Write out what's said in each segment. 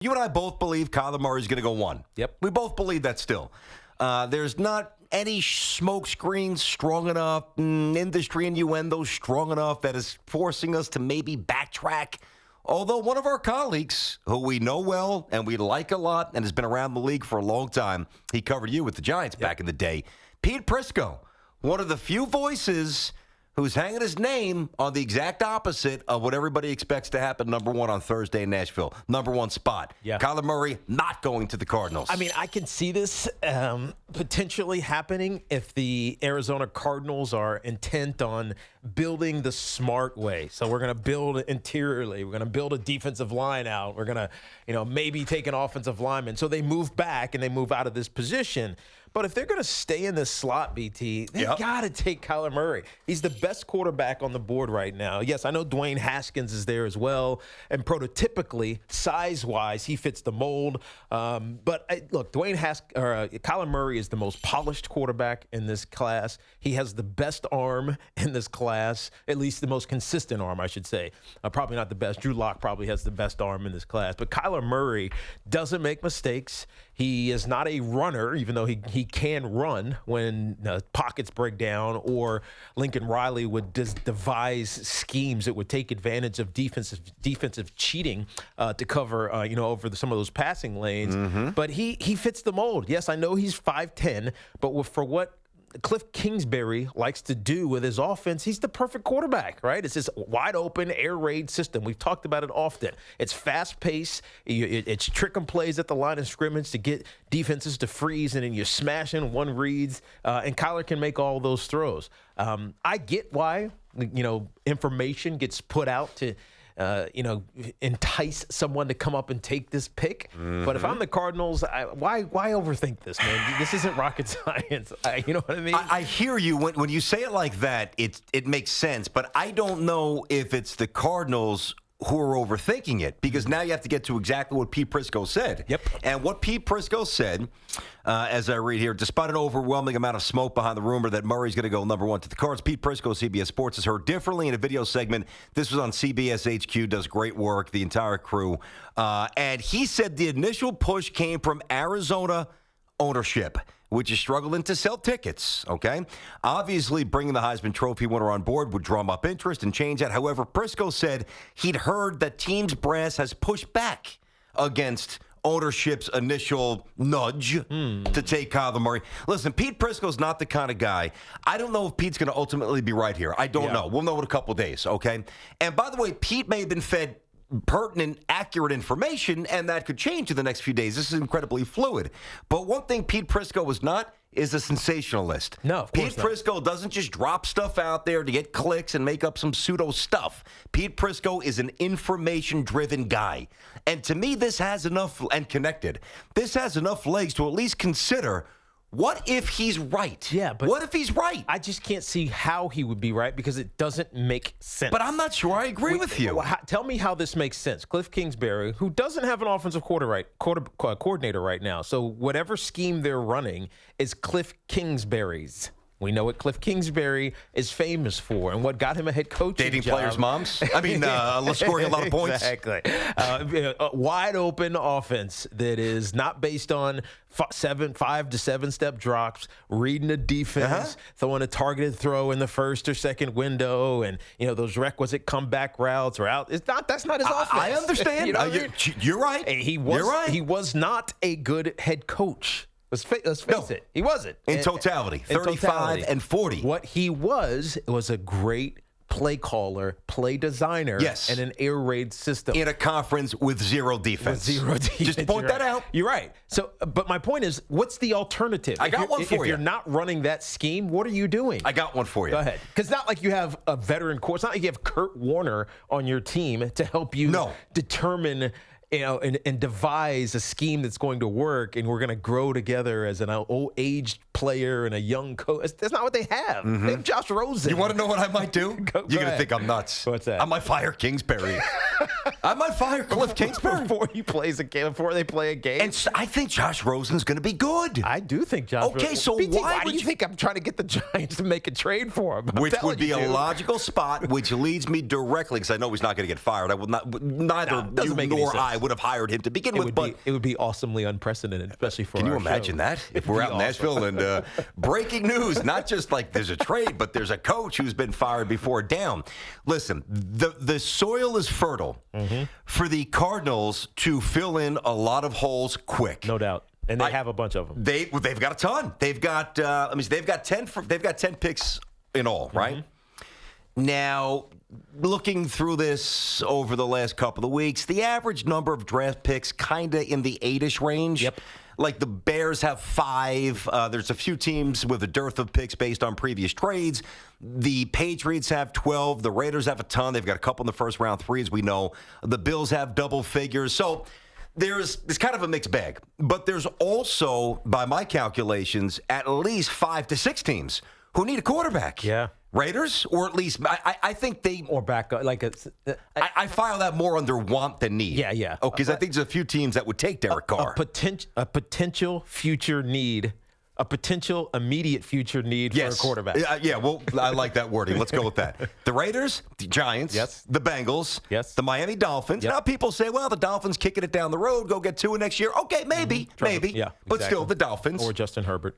You and I both believe Kyler Murray's going to go 1. Yep. We both believe that still. There's not any smoke screens strong enough, industry innuendo strong enough that is forcing us to maybe backtrack. Although one of our colleagues, who we know well and we like a lot and has been around the league for a long time, he covered you with the Giants back in the day, Pete Prisco, one of the few voices who's hanging his name on the exact opposite of what everybody expects to happen, number 1 on Thursday in Nashville. Number 1 spot. Yeah. Kyler Murray not going to the Cardinals. I mean, I can see this potentially happening if the Arizona Cardinals are intent on building the smart way. So we're going to build interiorly. We're going to build a defensive line out. We're going to, maybe take an offensive lineman. So they move back and they move out of this position. But if they're going to stay in this slot, BT, they got to take Kyler Murray. He's the best quarterback on the board right now. Yes, I know Dwayne Haskins is there as well. And prototypically, size-wise, he fits the mold. But look, Kyler Murray is the most polished quarterback in this class. He has the best arm in this class, at least the most consistent arm, I should say. Probably not the best. Drew Lock probably has the best arm in this class. But Kyler Murray doesn't make mistakes. He is not a runner, even though he can run when pockets break down, or Lincoln Riley would devise schemes that would take advantage of defensive cheating to cover over some of those passing lanes. Mm-hmm. But he fits the mold. Yes, I know he's 5'10", but for what Cliff Kingsbury likes to do with his offense, he's the perfect quarterback, right? It's this wide open air raid system. We've talked about it often. It's fast paced. It's trick and plays at the line of scrimmage to get defenses to freeze, and then you're smashing one reads, and Kyler can make all those throws. I get why, information gets put out to entice someone to come up and take this pick. Mm-hmm. But if I'm the Cardinals, why overthink this, man? This isn't rocket science. You know what I mean? I hear you. When you say it like that, it makes sense. But I don't know if it's the Cardinals who are overthinking it, because now you have to get to exactly what Pete Prisco said. Yep. And what Pete Prisco said, as I read here, despite an overwhelming amount of smoke behind the rumor that Murray's going to go number 1 to the Cards, Pete Prisco, CBS Sports, has heard differently in a video segment. This was on CBS HQ, does great work, the entire crew. And he said the initial push came from Arizona ownership, which is struggling to sell tickets, okay? Obviously, bringing the Heisman Trophy winner on board would drum up interest and change that. However, Prisco said he'd heard that team's brass has pushed back against ownership's initial nudge to take Kyler Murray. Listen, Pete Prisco's not the kind of guy. I don't know if Pete's going to ultimately be right here. I don't know. We'll know in a couple days, okay? And by the way, Pete may have been fed pertinent, accurate information, and that could change in the next few days. This is incredibly fluid. But one thing Pete Prisco is not is a sensationalist. No, of course Pete Prisco doesn't just drop stuff out there to get clicks and make up some pseudo stuff. Pete Prisco is an information-driven guy. And to me, this has enough, and connected, this has enough legs to at least consider, what if he's right? Yeah, but what if he's right? I just can't see how he would be right, because it doesn't make sense. But I'm not sure I agree with you. Tell me how this makes sense. Cliff Kingsbury, who doesn't have an offensive coordinator right now, so whatever scheme they're running is Cliff Kingsbury's. We know what Cliff Kingsbury is famous for and what got him a head coaching Dating job. players' moms? I mean, scoring a lot of points. Exactly. A wide open offense that is not based on 5 to 7 step drops, reading the defense, throwing a targeted throw in the first or second window, and those requisite comeback routes are out. That's not his offense. I understand. You're right. You're right. He was not a good head coach. Let's face it. He wasn't. In totality, 35 and 40. What he was a great play caller, play designer, and an air raid system. In a conference with zero defense. Just point that out. You're right. So, but my point is, what's the alternative? I got one for you. If you're not running that scheme, what are you doing? I got one for you. Go ahead. Because it's not like you have a veteran core. It's not like you have Kurt Warner on your team to help you determine and devise a scheme that's going to work, and we're going to grow together as an old-aged player and a young coach. That's not what they have. They have Josh Rosen. You want to know what I might do? You're going to think I'm nuts. What's that? I might fire Kingsbury. I might fire Cliff Kingsbury before he plays a game, before they play a game. And I think Josh Rosen's going to be good. I do think Josh. Okay, so BT, why do you think I'm trying to get the Giants to make a trade for him? Which would be a logical spot, which leads me directly, because I know he's not going to get fired. I would not. Neither you nor I would have hired him to begin with. But it would be awesomely unprecedented, especially for. Can you imagine that? If we're out in Nashville and breaking news, not just like there's a trade, but there's a coach who's been fired before down. Listen, the soil is fertile for the Cardinals to fill in a lot of holes quick. No doubt. And they have a bunch of them. They've got a ton. They've got they've got 10 picks in all, right? Now, looking through this over the last couple of weeks, the average number of draft picks kind of in the 8-ish range. Yep. Like the Bears have 5. There's a few teams with a dearth of picks based on previous trades. The Patriots have 12. The Raiders have a ton. They've got a couple in the first round, 3, as we know. The Bills have double figures. So it's kind of a mixed bag. But there's also, by my calculations, at least 5 to 6 teams who need a quarterback. Yeah. Raiders, or at least I think they or back like it's. I file that more under want than need. Yeah. Oh, because I think there's a few teams that would take Derek Carr. A potential future need. A potential immediate future need for a quarterback. Yeah, well, I like that wording. Let's go with that. The Raiders, the Giants, the Bengals, the Miami Dolphins. Now, people say, well, the Dolphins kicking it down the road, go get Tua next year. Okay, maybe. Yeah, but still, the Dolphins. Or Justin Herbert.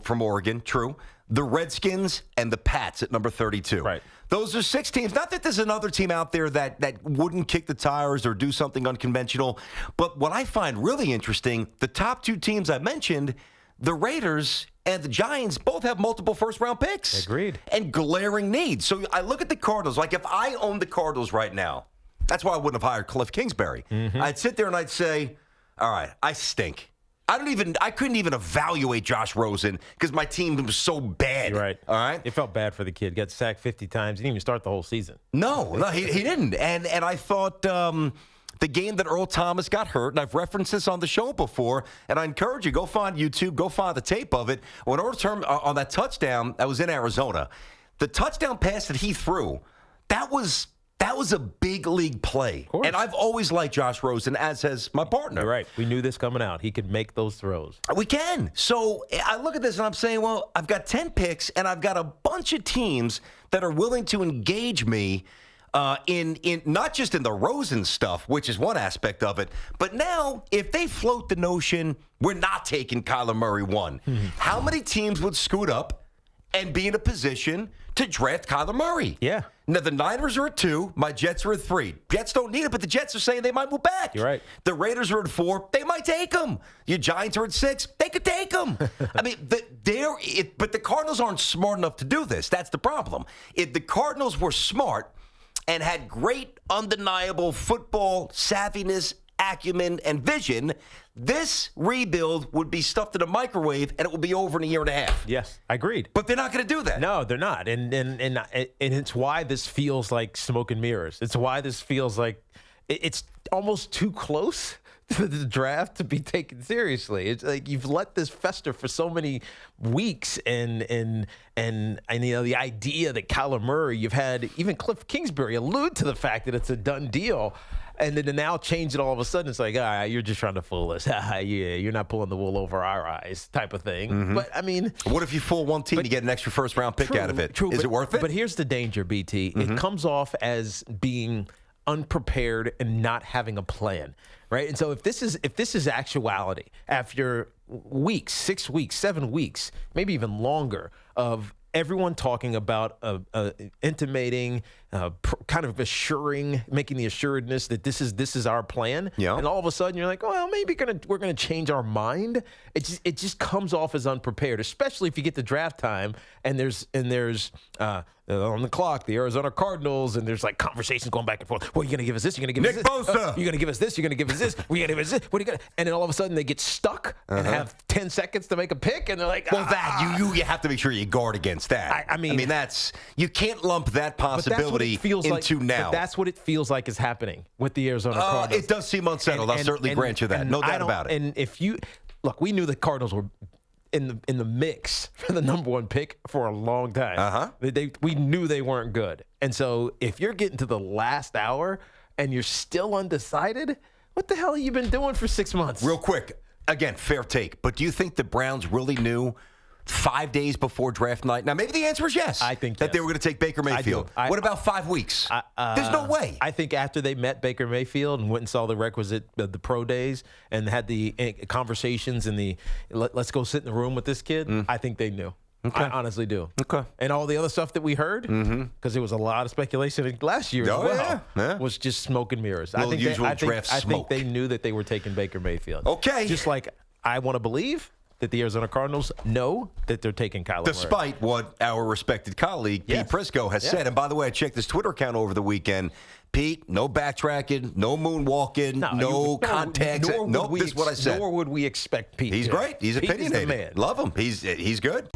From Oregon, true. The Redskins and the Pats at number 32. Right. Those are 6 teams. Not that there's another team out there that wouldn't kick the tires or do something unconventional. But what I find really interesting, the top 2 teams I mentioned, the Raiders and the Giants, both have multiple first-round picks. Agreed. And glaring needs. So I look at the Cardinals. Like, if I owned the Cardinals right now, that's why I wouldn't have hired Cliff Kingsbury. I'd sit there and I'd say, all right, I stink. I couldn't even evaluate Josh Rosen because my team was so bad. You're right. All right. It felt bad for the kid. Got sacked 50 times. He didn't even start the whole season. No, he didn't. And I thought the game that Earl Thomas got hurt, and I've referenced this on the show before, and I encourage you, go find YouTube, go find the tape of it. When Earl on that touchdown that was in Arizona, the touchdown pass that he threw, that was a big league play. And I've always liked Josh Rosen, as has my partner. You're right. We knew this coming out. He could make those throws. We can. So I look at this and I'm saying, well, I've got 10 picks and I've got a bunch of teams that are willing to engage me in not just in the Rosen stuff, which is one aspect of it, but now if they float the notion we're not taking Kyler Murray 1, how many teams would scoot up and be in a position to draft Kyler Murray? Yeah. Now, the Niners are at 2. My Jets are at 3. Jets don't need it, but the Jets are saying they might move back. You're right. The Raiders are at 4. They might take them. Your Giants are at 6. They could take them. I mean, but the Cardinals aren't smart enough to do this. That's the problem. If the Cardinals were smart and had great, undeniable football savviness, acumen, and vision, this rebuild would be stuffed in a microwave and it would be over in a year and a half. Yes, I agreed. But they're not going to do that. No, they're not. And it's why this feels like smoke and mirrors. It's why this feels like it's almost too close to the draft to be taken seriously. It's like you've let this fester for so many weeks, and you know, the idea that Kyler Murray, you've had even Cliff Kingsbury allude to the fact that it's a done deal. And then to now change it all of a sudden, it's like, all right, you're just trying to fool us. Yeah, you're not pulling the wool over our eyes type of thing. But, I mean. What if you fool one team to get an extra first-round pick out of it? Is it worth it? But here's the danger, BT. It comes off as being unprepared and not having a plan, right? And so if this is actuality after weeks, 6 weeks, 7 weeks, maybe even longer of everyone talking about intimating, kind of assuring, making the assuredness that this is our plan. Yeah. And all of a sudden you're like, well, maybe we're gonna change our mind. It just comes off as unprepared, especially if you get to draft time and there's on the clock, the Arizona Cardinals, and there's like conversations going back and forth. Well, you're gonna give us this. You're gonna give us this. Bosa. You're gonna give us this. You're gonna give us this. We're gonna give us this. What are you gonna? And then all of a sudden they get stuck and have 10 seconds to make a pick, and they're like, well, that you have to make sure you guard against that. I mean, that's you can't lump that possibility into now. But that's what it feels like is happening with the Arizona Cardinals. It does seem unsettled. I'll certainly grant you that. No doubt about it. And if you look, we knew the Cardinals were in the mix for the number 1 pick for a long time. We knew they weren't good. And so if you're getting to the last hour and you're still undecided? What the hell have you been doing for 6 months? Real quick, again, fair take, but do you think the Browns really knew 5 days before draft night? Now, maybe the answer is yes. I think that yes. they were going to take Baker Mayfield. What about 5 weeks? There's no way. I think after they met Baker Mayfield and went and saw the requisite the pro days and had the conversations and the let's go sit in the room with this kid, I think they knew. Okay. I honestly do. Okay. And all the other stuff that we heard, because there was a lot of speculation last year as well, was just smoke and mirrors. I think they knew that they were taking Baker Mayfield. Okay. Just like I want to believe that the Arizona Cardinals know that they're taking Kyler Murray. Despite what our respected colleague, Pete Prisco, has said. And by the way, I checked his Twitter account over the weekend. Pete, no backtracking, no moonwalking, no context. Nope, this is what I said. Nor would we expect Pete. He's great. He's opinionated. He's the man. Love him. He's good.